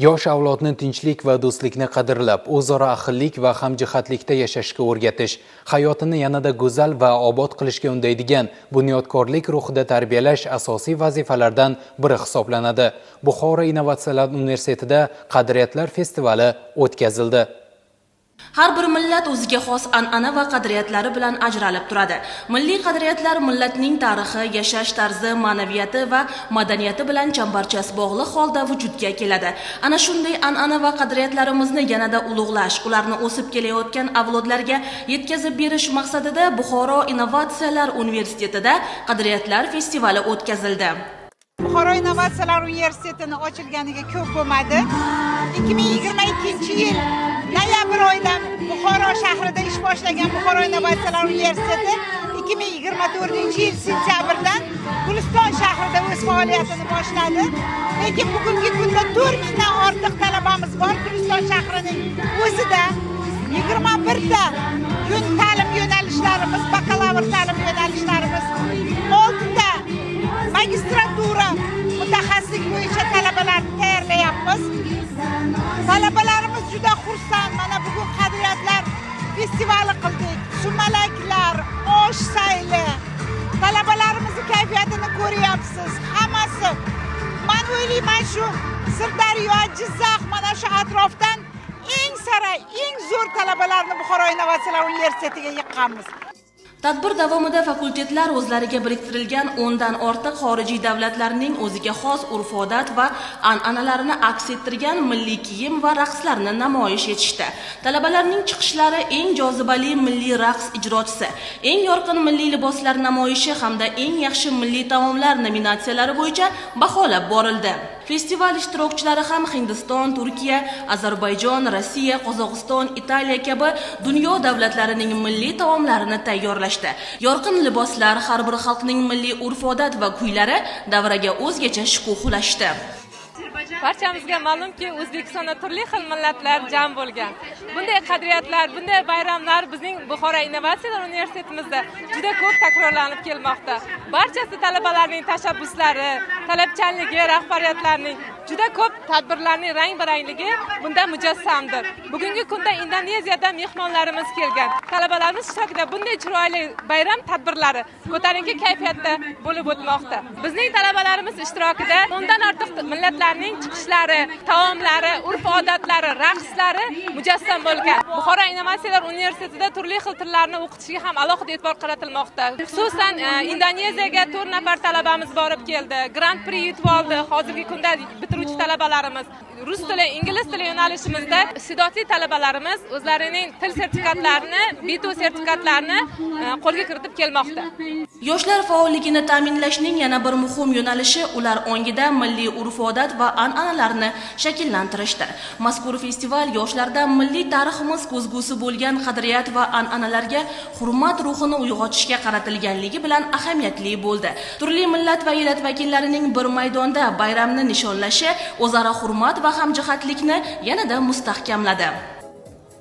Yosh avlodni tinchlik va do'stlikni qadrlab, o'zaro ahillik va hamjihatlikda yashashga o'rgatish, hayotini yanada go'zal va obod qilishga undaydigan bunyodkorlik ruhida tarbiyalash asosiy vazifalardan biri hisoblanadi. Buxoro Innovatsiyalar universitetida qadriyatlar festivali o'tkazildi. Har bir millat o'ziga xos an'ana va qadriyatlari bilan ajralib turadi. Milliy qadriyatlar millatning tarixi, yashash tarzi, ma'naviyati va madaniyati bilan chambarchas bog'liq holda vujudga keladi. Ana shunday an'ana va qadriyatlarimizni yanada ulug'lash, ularni o'sib kelayotgan avlodlarga yetkazib berish maqsadida Buxoro Innovatsiyalar universitetida qadriyatlar festivali o'tkazildi. Buxoro Innovatsiyalar universitetining ochilganiga ko'p bo'lmadi. 2022-yil noyabr oyida Buxoro shahrida ish boshlagan Buxoro Innovatsiyalar universiteti 2024-yil sentyabrdan Guliston shahrida o'z faoliyatini boshladi. Lekin bugungi kunda 4000 dan ortiq talabamiz bor. Guliston shahrining o'zida 21 ta ta'lim yo'nalishlarimiz, bakalavr ta'lim yo'nalishlarimiz, 6 ta magistratura mutaxassislik bo'yicha talabalarni tayyorlayapmiz. Talabalarimiz juda xursand. Mana bugun qadriyatlar festivali qildik. Sumalaklar, osh sayli. Talabalarimizning kayfiyatini ko'ryapsiz. Hammasi men o'ylayman shu Sirdaryo, Jizzax mana shu atrofdan eng sara, eng zo'r talabalarni Buxoro Innovatsiyalar universitetiga yiqqanmiz. Tadbir davomida fakultetlar o'zlariga biriktirilgan 10 dan ortiq xorijiy davlatlarning o'ziga xos urf-odat va an'analarini aks ettirgan milliy kiyim va raqslarni namoyish etishdi. Talabalarning chiqishlari eng jozibali milliy raqs ijrochisi, eng yorqin milliy liboslar namoyishi hamda eng yaxshi milliy taomlar nominatsiyalari bo'yicha baholab borildi. Festival ishtirokchilari ham Hindiston, Turkiya, Ozarbayjon, Rossiya, Qozog'iston, Italiya kabi dunyo davlatlarining milliy taomlarini tayyorlashdi. Yorqin liboslar, har bir xalqning milliy urf-odat va kuylari davraga o'zgacha shukuh ulashdi. Barchamizga ma'lumki, O'zbekistonda turli xil millatlar jam bo'lgan. Bunday qadriyatlar, bunday bayramlar bizning Buxoro Innovatsiyalar universitetimizda juda ko'p takrorlanib kelmoqda. Barchasi talabalarning tashabbuslari, talabchanligi, rahbariyatlarning juda ko'p tadbirlarning rang-barangligi bunda mujassamdir. Bugungi kunda Indoneziyadan mehmonlarimiz kelgan. Talabalarimiz ishtirokida bunday chiroyli bayram tadbirlari ko'tarinki kayfiyatda bo'lib o'tmoqda. Bizning talabalarimiz ishtirokida 10 dan ortiq millatlarning chiqishlari, taomlari, urf-odatlari, raqslari mujassam bo'lgan. Buxoro Innovatsiyalar universitetida turli xil tillarni o'qitishga ham alohida e'tibor qaratilmoqda. Xususan Indoneziyaga 4 nafar talabamiz borib keldi. Grand Prix yutib oldi. Hozirgi kunda bitiruvchi talabalarimiz rus tili, ingliz tili yo'nalishimizda iste'dodli talabalarimiz o'zlarining til sertifikatlarini, B2 sertifikatlarini qo'lga kiritib kelmoqda. Yoshlar faolligini ta'minlashning yana bir muhim yo'nalishi ular ongida milliy urf-odat va an'analarni shakllantirishdir. Mazkur festival yoshlarda milliy tariximiz ko'zgusi bo'lgan qadriyat va an'analarga hurmat ruhini uyg'otishga qaratilganligi bilan ahamiyatli bo'ldi. Turli millat va elat vakillarining bir maydonda bayramni nishonlashi o'zaro hurmat va hamjihatlikni yanada mustahkamladi.